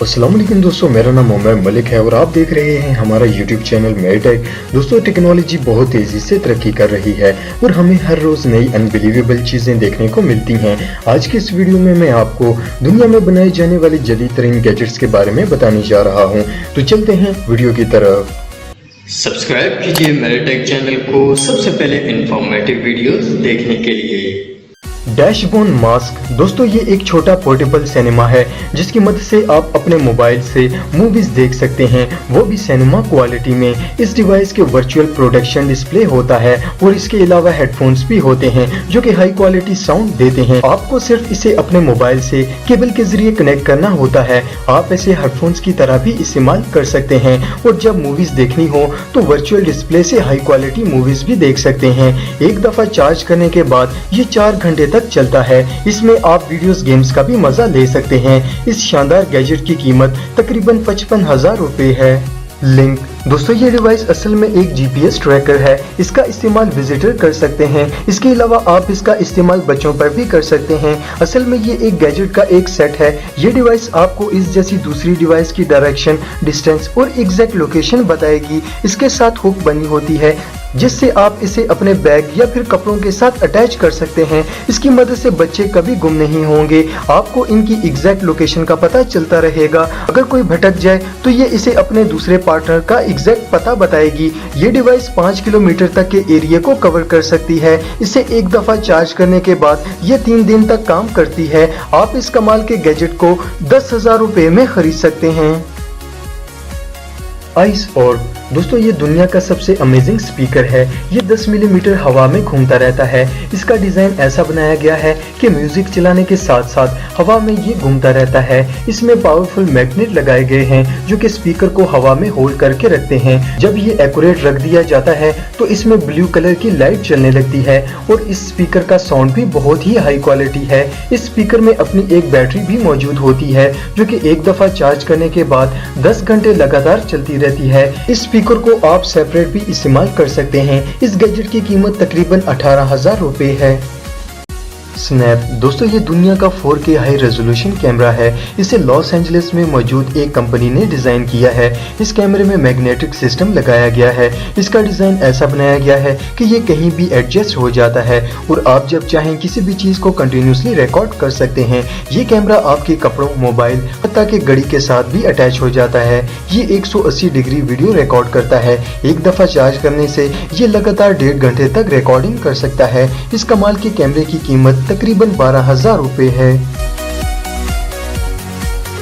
अस्सलाम वालेकुम दोस्तों, मेरा नाम उमर मलिक है और आप देख रहे हैं हमारा यूट्यूब चैनल मेरिटेक। दोस्तों, टेक्नोलॉजी बहुत तेजी से तरक्की कर रही है और हमें हर रोज नई अनबिलीवेबल चीजें देखने को मिलती हैं। आज के इस वीडियो में मैं आपको दुनिया में बनाए जाने वाले जदीद तरीन गैजेट्स के बारे में बताने जा रहा हूँ। तो चलते हैं वीडियो की तरफ। सब्सक्राइब कीजिए मेरिटेक चैनल को सबसे पहले इंफॉर्मेटिव वीडियोस देखने के लिए। डैशबोन मास्क दोस्तों, ये एक छोटा पोर्टेबल सिनेमा है जिसकी मदद से आप अपने मोबाइल से मूवीज देख सकते हैं, वो भी सिनेमा क्वालिटी में। इस डिवाइस के वर्चुअल प्रोडक्शन डिस्प्ले होता है और इसके अलावा हेडफोन्स भी होते हैं जो कि हाई क्वालिटी साउंड देते हैं। आपको सिर्फ इसे अपने मोबाइल से केबल के जरिए कनेक्ट करना होता है। आप इसे हेडफोन्स की तरह भी इस्तेमाल कर सकते हैं और जब मूवीज देखनी हो तो वर्चुअल डिस्प्ले से हाई क्वालिटी मूवीज भी देख सकते हैं। एक दफा चार्ज करने के बाद ये 4 घंटे तक चलता है। इसमें आप वीडियोस गेम्स का भी मजा ले सकते हैं। इस शानदार गैजेट की कीमत तकरीबन 55,000 रुपए है। लिंक दोस्तों, ये डिवाइस असल में एक जीपीएस ट्रैकर है। इसका इस्तेमाल विजिटर कर सकते हैं। इसके अलावा आप इसका इस्तेमाल बच्चों पर भी कर सकते हैं। असल में ये एक गैजेट का एक सेट है। ये डिवाइस आपको इस जैसी दूसरी डिवाइस की डायरेक्शन, डिस्टेंस और एग्जैक्ट लोकेशन बताएगी। इसके साथ हुक बनी होती है जिससे आप इसे अपने बैग या फिर कपड़ों के साथ अटैच कर सकते हैं। इसकी मदद से बच्चे कभी गुम नहीं होंगे। आपको इनकी एग्जैक्ट लोकेशन का पता चलता रहेगा। अगर कोई भटक जाए तो ये इसे अपने दूसरे पार्टनर का एग्जैक्ट पता बताएगी। ये डिवाइस 5 किलोमीटर तक के एरिया को कवर कर सकती है। इसे एक दफा चार्ज करने के बाद ये 3 दिन तक काम करती है। आप इस कमाल के गैजेट को 10,000 रुपए में खरीद सकते हैं। आइस और दोस्तों, ये दुनिया का सबसे अमेजिंग स्पीकर है। ये 10 मिलीमीटर हवा में घूमता रहता है। इसका डिजाइन ऐसा बनाया गया है कि म्यूजिक चलाने के साथ साथ हवा में ये घूमता रहता है। इसमें पावरफुल मैग्नेट लगाए गए हैं जो कि स्पीकर को हवा में होल्ड करके रखते हैं। जब ये एक्यूरेट रख दिया जाता है तो इसमें ब्लू कलर की लाइट चलने लगती है और इस स्पीकर का साउंड भी बहुत ही हाई क्वालिटी है। इस स्पीकर में अपनी एक बैटरी भी मौजूद होती है जो कि एक दफा चार्ज करने के बाद 10 घंटे लगातार चलती रहती है। इस स्पीकर को आप सेपरेट भी इस्तेमाल कर सकते हैं। इस गैजेट की कीमत तकरीबन 18,000 रुपए है। स्नैप दोस्तों, ये दुनिया का 4K हाई रेजोल्यूशन कैमरा है। इसे लॉस एंजलिस में मौजूद एक कंपनी ने डिजाइन किया है। इस कैमरे में मैग्नेटिक सिस्टम लगाया गया है। इसका डिजाइन ऐसा बनाया गया है कि ये कहीं भी एडजस्ट हो जाता है और आप जब चाहें किसी भी चीज को कंटिन्यूसली रिकॉर्ड कर सकते हैं। ये कैमरा आपके कपड़ों, मोबाइल, हत्ता के घड़ी के साथ भी अटैच हो जाता है। ये 180 डिग्री वीडियो रिकॉर्ड करता है। एक दफा चार्ज करने से ये लगातार 1.5 घंटे तक रिकॉर्डिंग कर सकता है। इस कमाल के कैमरे की कीमत तकरीबन 12,000 रुपए है।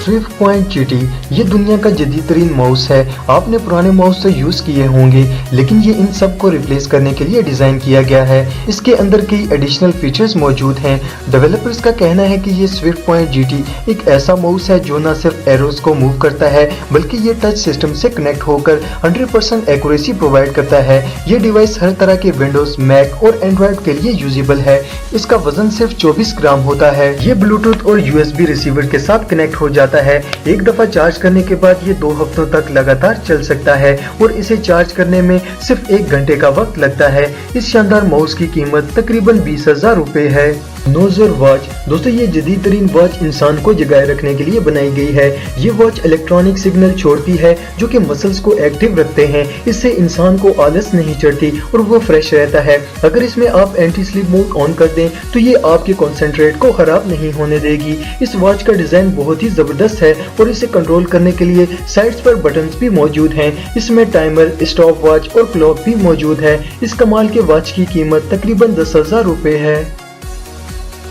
स्विफ्ट पॉइंट GT ये दुनिया का जदीद तरीन माउस है। आपने पुराने माउस तो यूज किए होंगे लेकिन ये इन सब को रिप्लेस करने के लिए डिजाइन किया गया है। इसके अंदर कई एडिशनल फीचर्स मौजूद हैं। डेवलपर्स का कहना है कि ये स्विफ्ट पॉइंट GT एक ऐसा माउस है जो न सिर्फ एरोज को मूव करता है बल्कि ये टच सिस्टम से कनेक्ट होकर 100% एक्यूरेसी प्रोवाइड करता है। ये डिवाइस हर तरह के विंडोज, मैक और एंड्रॉइड के लिए यूजेबल है। इसका वजन सिर्फ 24 ग्राम होता है। ये ब्लूटूथ और USB रिसीवर के साथ कनेक्ट हो जाता है। एक दफा चार्ज करने के बाद ये 2 हफ्तों तक लगातार चल सकता है और इसे चार्ज करने में सिर्फ 1 घंटे का वक्त लगता है। इस शानदार माउस की कीमत तकरीबन 20,000 रुपए है। नोजर वॉच दोस्तों, ये जदीद तरीन वॉच इंसान को जगाए रखने के लिए बनाई गई है। ये वॉच इलेक्ट्रॉनिक सिग्नल छोड़ती है जो कि मसल्स को एक्टिव रखते हैं। इससे इंसान को आलस नहीं चढ़ती और वो फ्रेश रहता है। अगर इसमें आप एंटी स्लीप मोड ऑन कर दें तो ये आपके कंसंट्रेट को खराब नहीं होने देगी। इस वॉच का डिजाइन बहुत ही जबरदस्त है और इसे कंट्रोल करने के लिए साइड्स पर बटन्स भी मौजूद हैं। इसमें टाइमर, स्टॉप वॉच और क्लॉक भी मौजूद है। इस कमाल के वॉच की कीमत तकरीबन 10,000 रुपए है।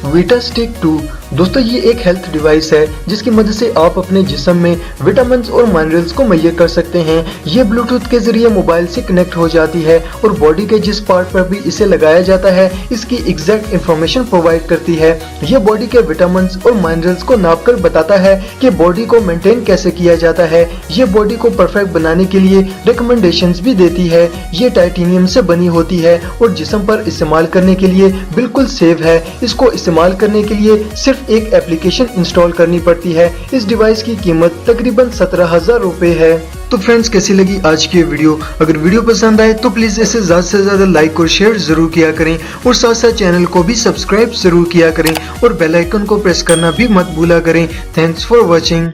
वीटा स्टिक 2 दोस्तों, ये एक हेल्थ डिवाइस है जिसकी मदद से आप अपने जिस्म में विटामिन और मिनरल्स को मुहैया कर सकते हैं। ये ब्लूटूथ के जरिए मोबाइल से कनेक्ट हो जाती है और बॉडी के जिस पार्ट पर भी इसे लगाया जाता है इसकी एग्जैक्ट इंफॉर्मेशन प्रोवाइड करती है। ये बॉडी के विटामिन और मिनरल्स को नापकर बताता है कि बॉडी को मेंटेन कैसे किया जाता है। ये बॉडी को परफेक्ट बनाने के लिए रिकमेंडेशंस भी देती है। ये टाइटेनियम से बनी होती है और जिस्म पर इस्तेमाल करने के लिए बिल्कुल सेफ है। इसको इस्तेमाल करने के लिए सिर्फ एक एप्लीकेशन इंस्टॉल करनी पड़ती है। इस डिवाइस की कीमत तकरीबन 17,000 रुपए है। तो फ्रेंड्स, कैसी लगी आज की वीडियो? अगर वीडियो पसंद आए तो प्लीज इसे ज्यादा से ज्यादा लाइक और शेयर जरूर किया करें और साथ साथ चैनल को भी सब्सक्राइब जरूर किया करें और बेल आइकन को प्रेस करना भी मत भूला करें। Thanks for watching.